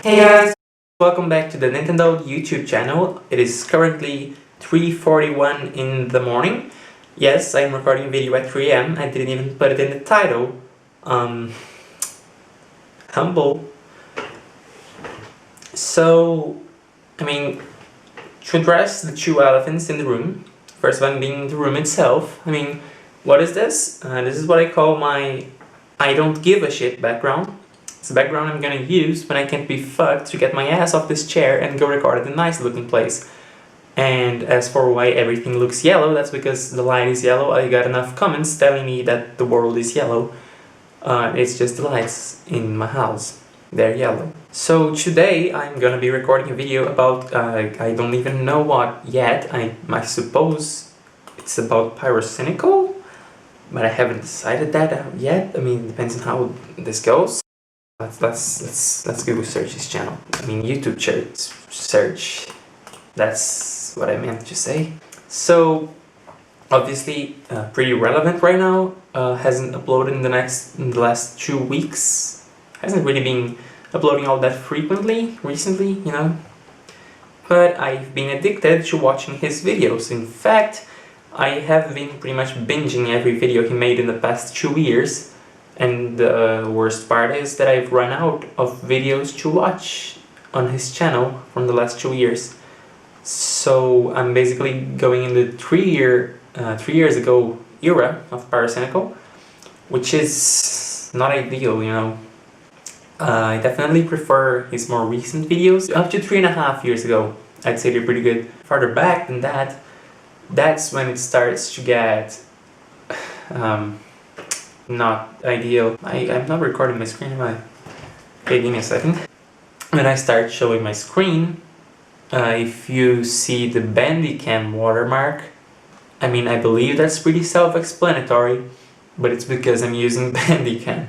Hey guys, welcome back to the Nintendold YouTube channel. It is currently 3:41 in the morning. Yes, I'm recording a video at 3 AM. I didn't even put it in the title. Humble. So, to address the two elephants in the room, first one being the room itself. What is this? This is what I call my I don't give a shit background. It's the background I'm gonna use when I can't be fucked to get my ass off this chair and go record at a nice looking place. And as for why everything looks yellow, that's because the light is yellow. I got enough comments telling me that the world is yellow. It's just the lights in my house. They're yellow. So today I'm gonna be recording a video about, I don't even know what yet. I suppose it's about Pyrocynical, but I haven't decided that yet. It depends on how this goes. Let's Google search his channel. YouTube search. That's what I meant to say. So obviously pretty relevant right now. Hasn't uploaded in the last 2 weeks. Hasn't really been uploading all that frequently recently, you know. But I've been addicted to watching his videos. In fact, I have been pretty much binging every video he made in the past 2 years. And the worst part is that I've run out of videos to watch on his channel from the last 2 years. So I'm basically going in the 3 years ago era of Pyrocynical, which is not ideal, you know. I definitely prefer his more recent videos. Up to 3.5 years ago, I'd say they're pretty good. Farther back than that, that's when it starts to get not ideal. I'm not recording my screen, am I? Okay, give me a second. When I start showing my screen, if you see the Bandicam watermark, I believe that's pretty self-explanatory, but it's because I'm using Bandicam.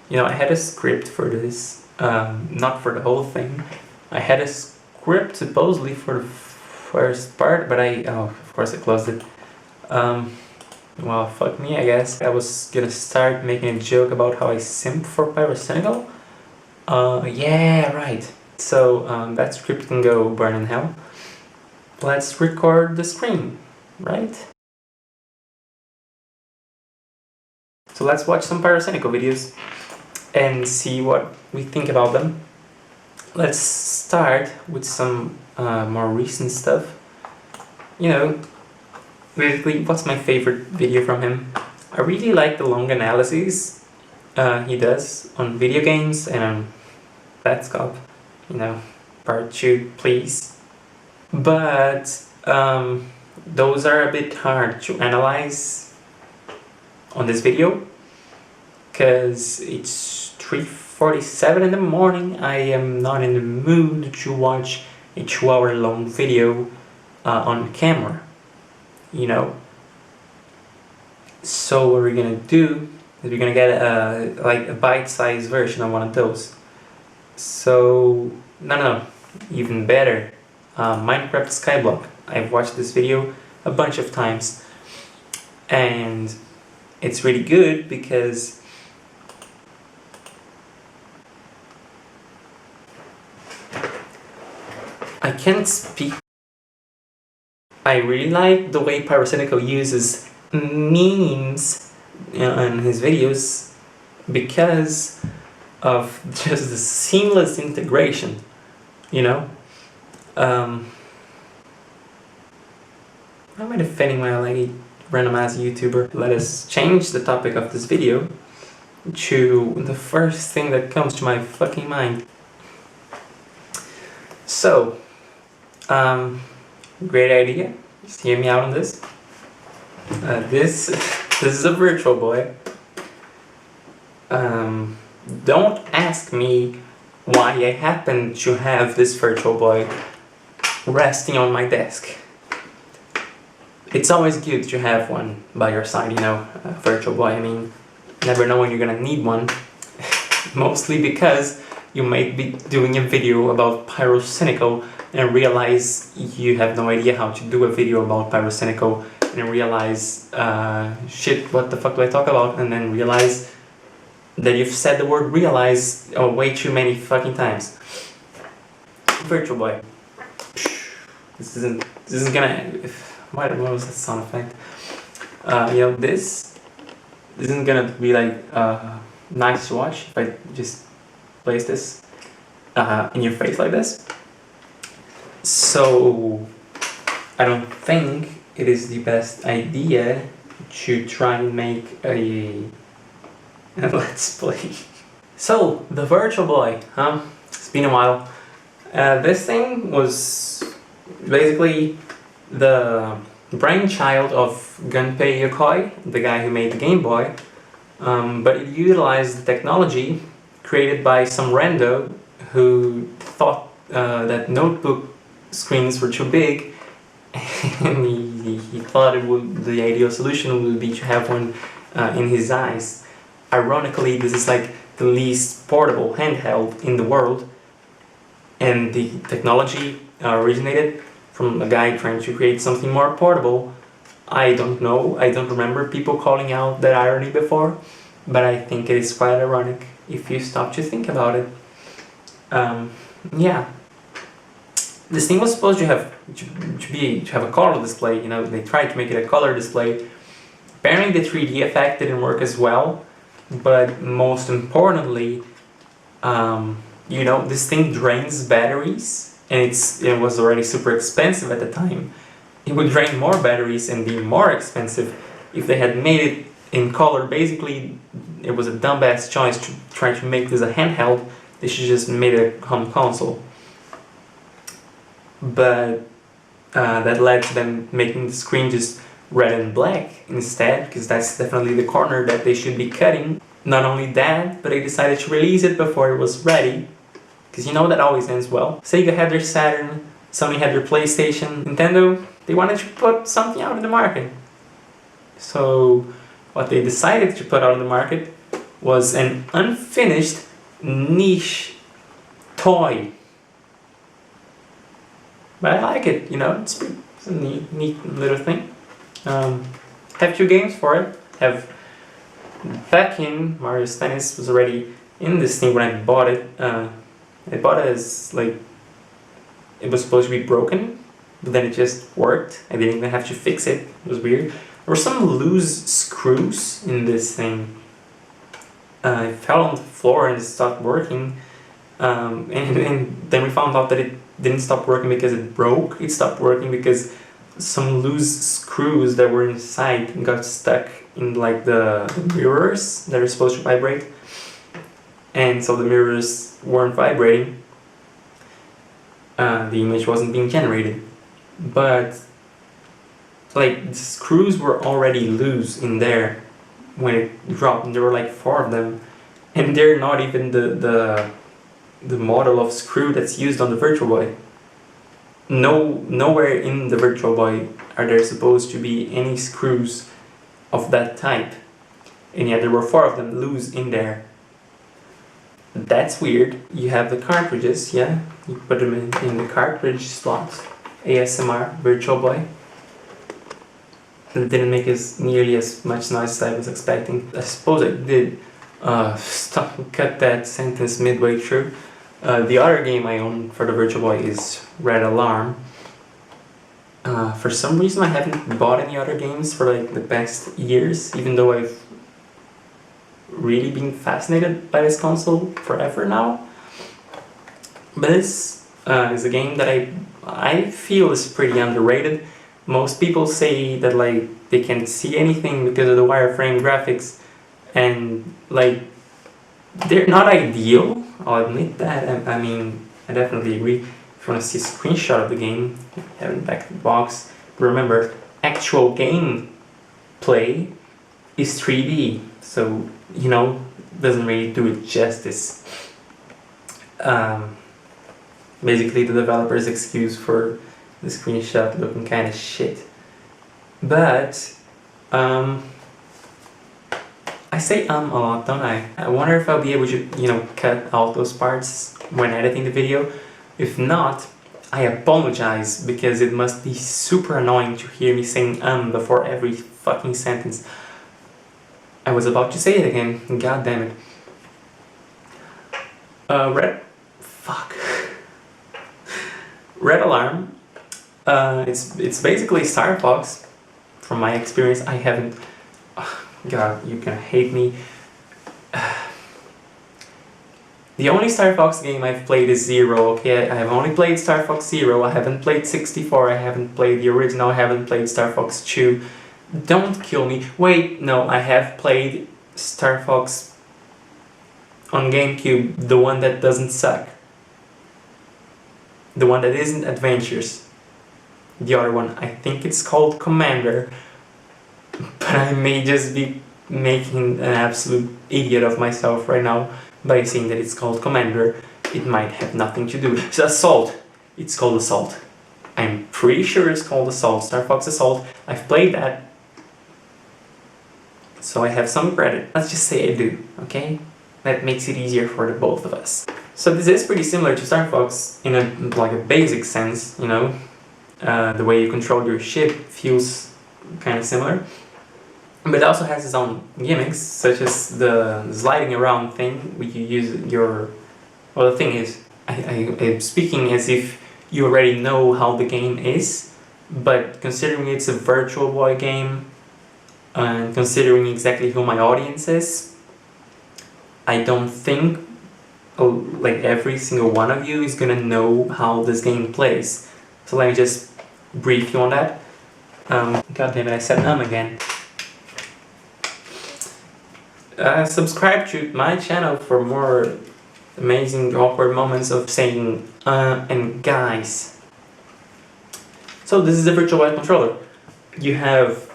You know, I had a script for this, not for the whole thing. I had a script supposedly for the first part, but of course I closed it. Well, fuck me, I guess. I was gonna start making a joke about how I simp for Pyrocynical. Yeah, right. So, that script can go burn in hell. Let's record the screen, right? So let's watch some Pyrocynical videos and see what we think about them. Let's start with some more recent stuff. You know, basically, what's my favorite video from him? I really like the long analyses he does on video games and on Let's Go. You know, part 2, please. But those are a bit hard to analyze on this video because it's 3:47 in the morning. I am not in the mood to watch a 2-hour long video on camera, you know. So what we're gonna do is we're gonna get a bite-sized version of one of those. So no, even better, Minecraft Skyblock. I've watched this video a bunch of times and it's really good because I can't speak. I really like the way Pyrocynical uses memes in his videos because of just the seamless integration, you know. Why am I defending my lady random ass YouTuber? Let us change the topic of this video to the first thing that comes to my fucking mind. So, great idea. Just hear me out on this. This is a Virtual Boy. Don't ask me why I happen to have this Virtual Boy resting on my desk. It's always good to have one by your side, you know, a Virtual Boy. Never know when you're gonna need one. Mostly because you might be doing a video about Pyrocynical and realize you have no idea how to do a video about Pyrocynical and realize, shit, what the fuck do I talk about? And then realize that you've said the word realize way too many fucking times. Virtual Boy. This isn't gonna. What was that sound effect? You know, this isn't gonna be like nice to watch if I just place this in your face like this. So I don't think it is the best idea to try and make a let's play. So the Virtual Boy, huh? It's been a while. This thing was basically the brainchild of Gunpei Yokoi, the guy who made the Game Boy, but it utilized the technology created by some rando who thought that notebook screens were too big, and he thought the ideal solution would be to have one in his eyes. Ironically, this is like the least portable handheld in the world, and the technology originated from a guy trying to create something more portable. I don't know, I don't remember people calling out that irony before, but I think it is quite ironic if you stop to think about it. Yeah. This thing was supposed to have a color display, you know, they tried to make it a color display. Apparently the 3D effect didn't work as well, but most importantly, you know, this thing drains batteries, and it was already super expensive at the time. It would drain more batteries and be more expensive if they had made it in color. Basically, it was a dumbass choice to try to make this a handheld. They should just made it a home console. But that led to them making the screen just red and black instead, because that's definitely the corner that they should be cutting. Not only that, but they decided to release it before it was ready, because you know that always ends well. Sega had their Saturn, Sony had their PlayStation, Nintendo, they wanted to put something out in the market. So what they decided to put out in the market was an unfinished niche toy. But I like it, you know, it's a neat little thing. Have 2 games for it. Have Tekken, Mario Tennis was already in this thing when I bought it. I bought it as like, it was supposed to be broken, but then it just worked. I didn't even have to fix it. It was weird. There were some loose screws in this thing. It fell on the floor and it stopped working. And then we found out that it didn't stop working because it broke. It stopped working because some loose screws that were inside got stuck in like the mirrors that are supposed to vibrate, and so the mirrors weren't vibrating. The image wasn't being generated, but like the screws were already loose in there when it dropped, and there were like 4 of them, and they're not even the model of screw that's used on the Virtual Boy. Nowhere in the Virtual Boy are there supposed to be any screws of that type, and yet there were 4 of them loose in there. That's weird. You have the cartridges, yeah, you put them in the cartridge slots. ASMR Virtual Boy. It didn't make nearly as much noise as I was expecting. I suppose I did cut that sentence midway through. The other game I own for the Virtual Boy is Red Alarm. For some reason I haven't bought any other games for like the past years, even though I've really been fascinated by this console forever now. But this is a game that I feel is pretty underrated. Most people say that like they can't see anything because of the wireframe graphics, and like they're not ideal, I'll admit that. I mean, I definitely agree. If you want to see a screenshot of the game, have it back in the box. Remember, actual game play is 3D, so you know, doesn't really do it justice. Basically the developer's excuse for the screenshot looking kind of shit. But I say a lot, don't I? I wonder if I'll be able to, you know, cut out those parts when editing the video. If not, I apologize, because it must be super annoying to hear me saying before every fucking sentence. I was about to say it again, god damn it. Red Alarm, it's basically Star Fox. From my experience, I haven't... God, you're gonna hate me. The only Star Fox game I've played is Zero, okay? I have only played Star Fox Zero, I haven't played 64, I haven't played the original, I haven't played Star Fox 2. Don't kill me. Wait, no, I have played Star Fox on GameCube, the one that doesn't suck. The one that isn't Adventures. The other one, I think it's called Commander. But I may just be making an absolute idiot of myself right now by saying that it's called Commander. It might have nothing to do. It's Assault. It's called Assault. I'm pretty sure it's called Assault. Star Fox Assault. I've played that. So I have some credit. Let's just say I do, okay? That makes it easier for the both of us. So this is pretty similar to Star Fox in a basic sense, you know? The way you control your ship feels kind of similar. But it also has its own gimmicks, such as the sliding around thing, where you use your... Well, the thing is, I'm speaking as if you already know how the game is, but considering it's a Virtual Boy game, and considering exactly who my audience is, I don't think like every single one of you is gonna know how this game plays. So let me just brief you on that. God damn it, I said again. Subscribe to my channel for more amazing awkward moments of saying and guys. So this is the Virtual Boy controller. You have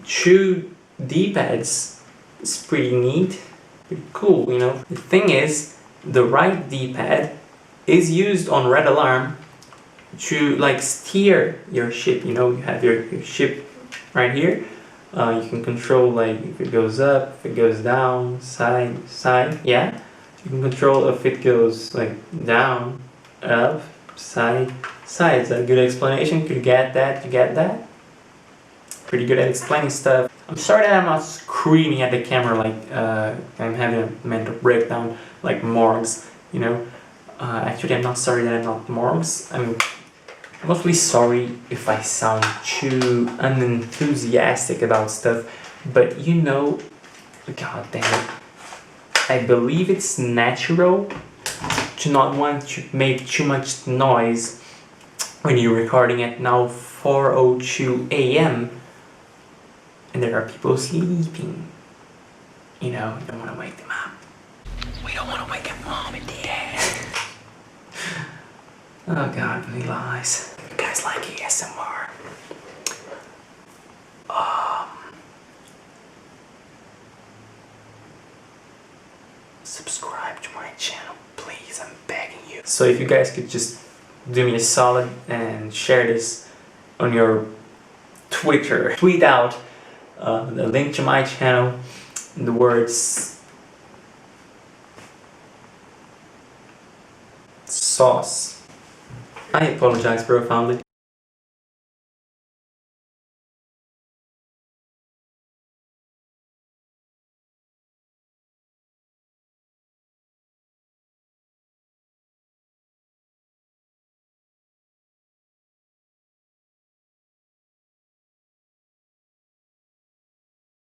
2 D-pads. It's pretty neat, pretty cool, you know. The thing is, the right D-pad is used on Red Alarm to like steer your ship, you know. You have your ship right here. You can control like if it goes up, if it goes down, side, yeah. You can control if it goes like down, up, side. Is that a good explanation? Could you get that? You get that? Pretty good at explaining stuff. I'm sorry that I'm not screaming at the camera like I'm having a mental breakdown like Morgs, you know. Actually, I'm not sorry that I'm not Morgs. I'm mostly sorry if I sound too unenthusiastic about stuff, but you know, god damn it, I believe it's natural to not want to make too much noise when you're recording at now 4:02 a.m. and there are people sleeping. You know, you don't want to wake them up. We don't want to wake up mom and dad. Oh god, many lies. You guys like ASMR? Subscribe to my channel, please, I'm begging you. So if you guys could just do me a solid and share this on your Twitter. Tweet out the link to my channel, the words sauce. I apologize profoundly.